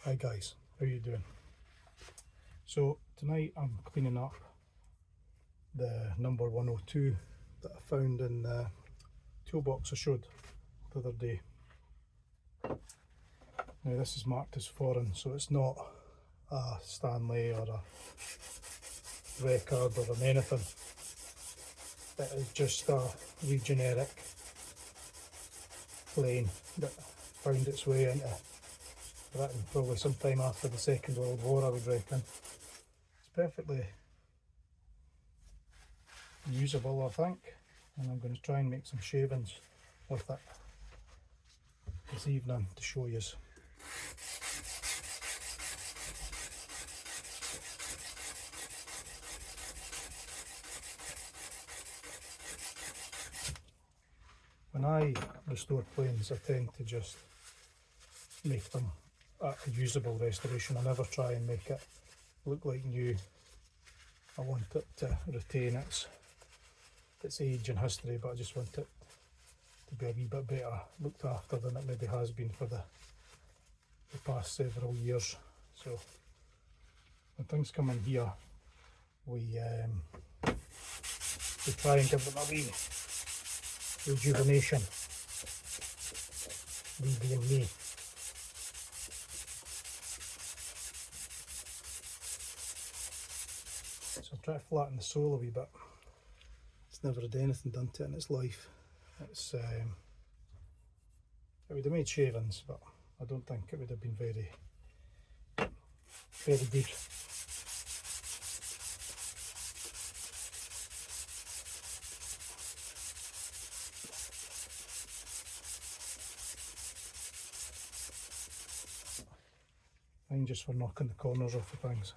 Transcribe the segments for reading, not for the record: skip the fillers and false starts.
Hi guys, how you doing? So tonight I'm cleaning up the number 102 that I found in the toolbox I showed the other day. Now this is marked as foreign, so it's not a Stanley or a record or an anything. It is just a wee generic plane that found its way into Britain probably sometime after the Second World War, I would reckon. It's perfectly usable, I think, and I'm going to try and make some shavings with it this evening to show you. When I restore planes, I tend to just make them a usable restoration. I never try and make it look like new. I want it to retain its age and history, but I just want it to be a wee bit better looked after than it maybe has been for the past several years. So when things come in here, we try and give them a wee rejuvenation, me being me. So I'll try to flatten the sole a wee bit. It's never had anything done to it in its life. It would have made shavings, but I don't think it would have been very good. Fine just for knocking the corners off the things.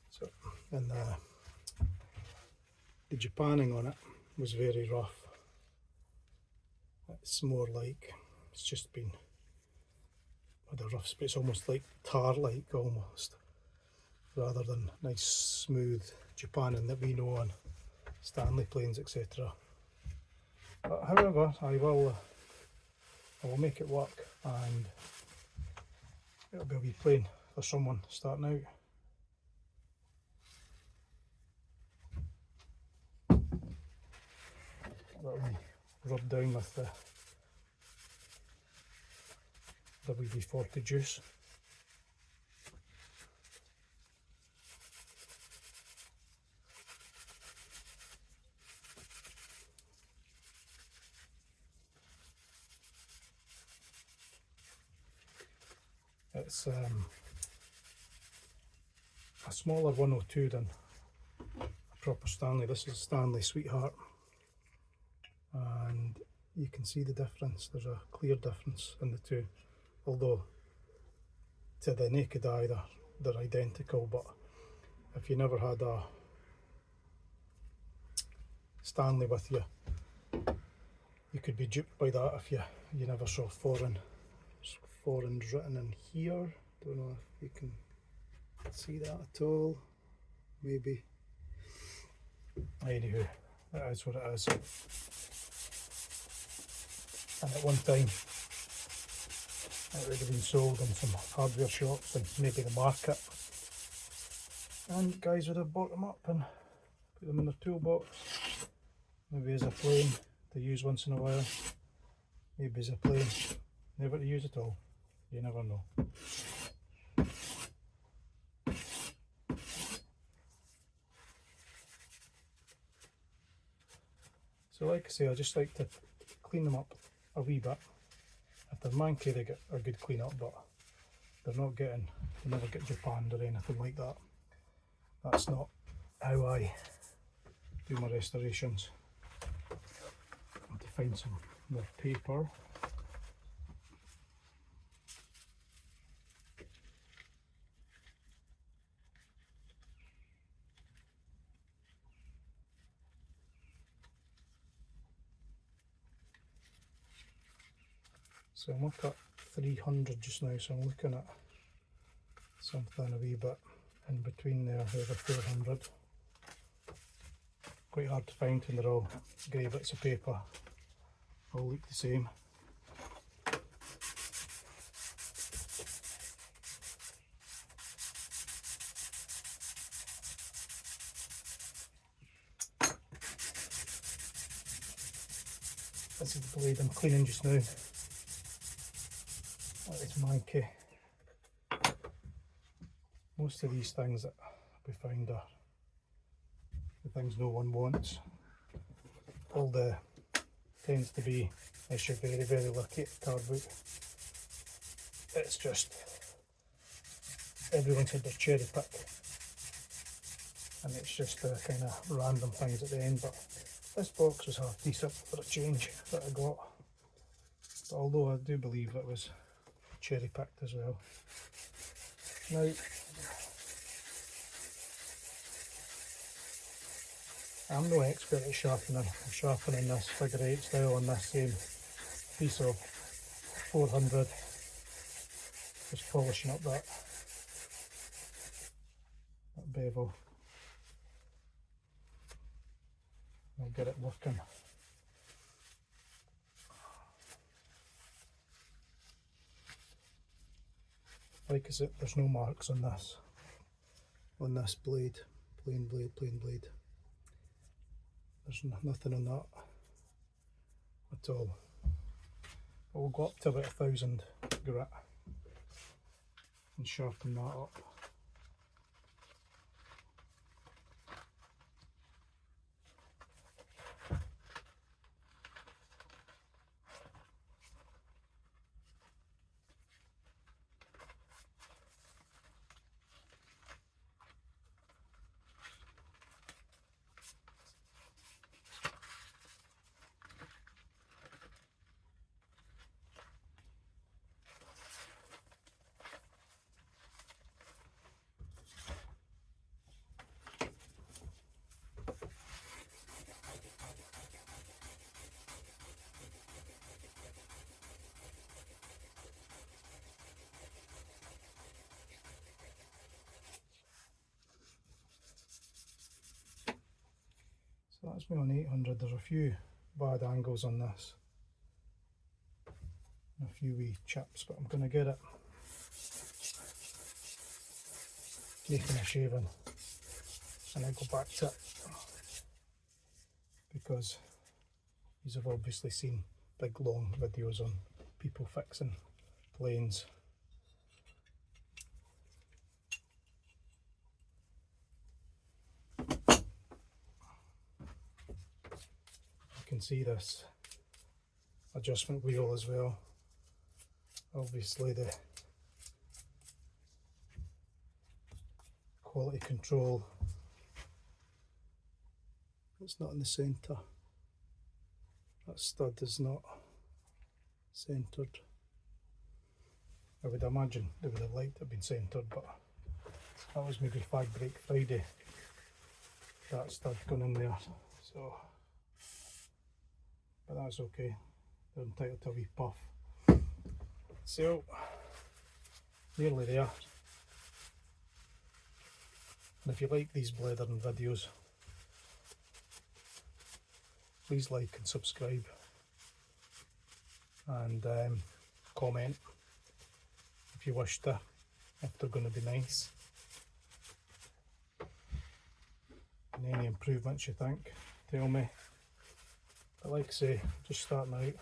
So, and the Japanning on it was very rough. It's more like it's just been with a rough space, almost like tar-like almost, rather than nice smooth Japanning that we know on Stanley planes, etc. But however, I will make it work, and it'll be a wee plane for someone starting out. That'll be rubbed down with the WD-40 juice. It's a smaller 102 than a proper Stanley. This is Stanley Sweetheart, and you can see the difference. There's a clear difference in the two, although to the naked eye they're identical. But if you never had a Stanley with you, you could be duped by that if you never saw foreign. Foreign's written in here. Don't know if you can see that at all. Maybe. Anywho, that is what it is. And at one time it would have been sold in some hardware shops and maybe the market, and guys would have bought them up and put them in their toolbox, maybe as a plane to use once in a while, maybe as a plane never to use at all. You never know. So like I say, I just like to clean them up a wee bit. If they're manky, they get a good clean up, but they never get japanned or anything like that. That's not how I do my restorations. I have to find some more paper. So I'm up at 300 just now, so I'm looking at something a wee bit in between there, over 400. quite hard to find when they're all grey bits of paper, all look the same. This is the blade I'm cleaning just now. That is manky. Most of these things that we found are the things no one wants. All the tends to be, unless you're very, very lucky at the card book, it's just everyone's had their cherry pick, and it's just the kind of random things at the end. But this box was half decent for a change that I got, but although I do believe it was cherry picked as well. Now, I'm no expert at sharpening. I'm sharpening this figure 8 style on this same piece of 400, just polishing up that bevel. I'll get it working. Like I said, there's no marks on this blade, plain blade. There's nothing on that at all. But we'll go up to about 1000 grit and sharpen that up. So that's me on 800. There's a few bad angles on this, a few wee chips, but I'm going to get it making a shaving and I'll go back to it, because you've obviously seen big long videos on people fixing planes. You can see this adjustment wheel as well. Obviously the quality control, it's not in the centre. That stud is not centred. I would imagine they would have liked to have been centred, but that was maybe Fag Break Friday, that stud going in there. So, but that's okay, they're entitled to a wee puff. So, nearly there. And if you like these blethering videos, please like and subscribe, and comment if you wish to, if they're going to be nice, and any improvements you think, tell me. But like I say, just starting out,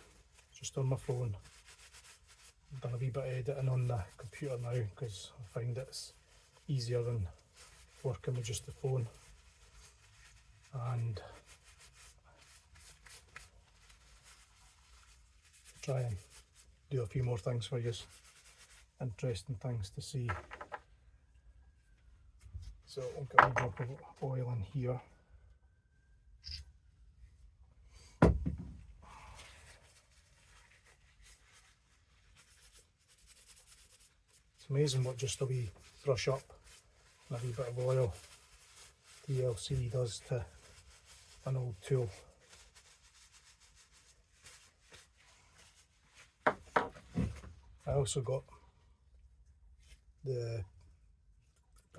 just on my phone. I've done a wee bit of editing on the computer now because I find it's easier than working with just the phone. And try and do a few more things for you, interesting things to see. So I'll get a drop of oil in here. It's amazing what just a wee thrush up and a wee bit of oil TLC does to an old tool. I also got the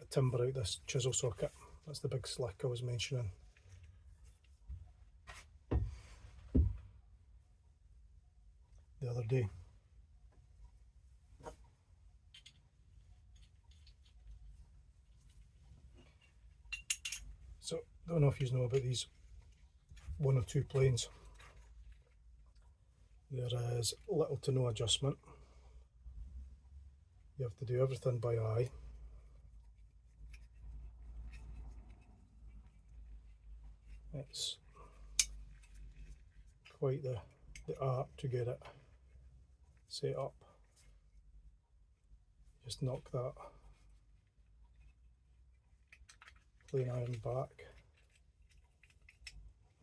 timber out this chisel socket. That's the big slick I was mentioning. day. So, don't know if you know about these 102 planes. There is little to no adjustment. You have to do everything by eye. It's quite the art to get it set up. Just knock that plane iron back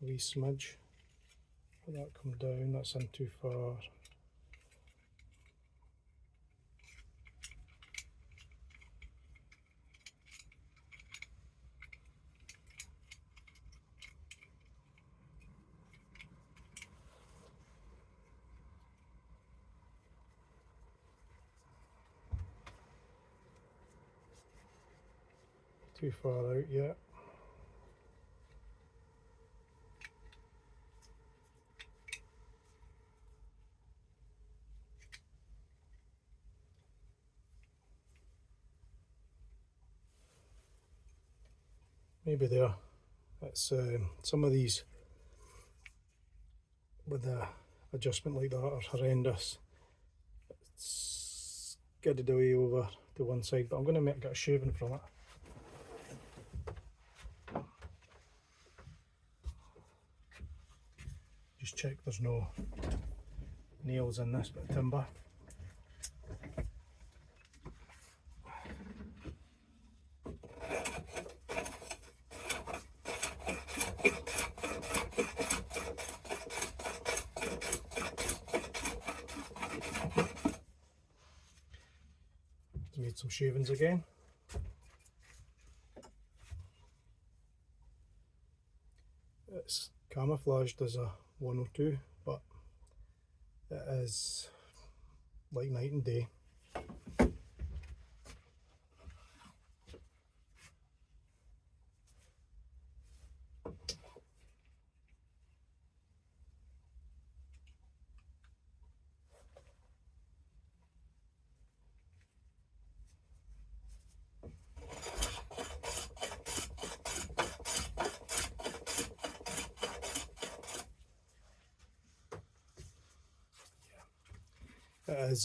a wee smidge. Let that come down, that's in too far. Too far out yet. Maybe there. It's some of these with the adjustment like that are horrendous. It's skidded away over to one side, but I'm going to get a shaving from it. Just check there's no nails in this bit of timber. Made some shavings again. It's camouflaged as a 102, but it is like night and day.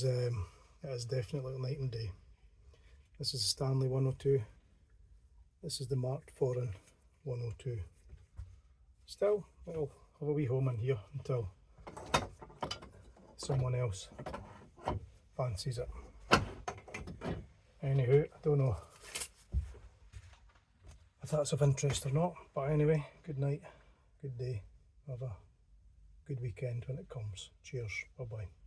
It is definitely night and day. This is a Stanley 102. This is the Mark IV 102. Still, it'll have a wee home in here until someone else fancies it. Anywho, I don't know if that's of interest or not, but anyway, good night, good day, have a good weekend when it comes. Cheers, bye bye.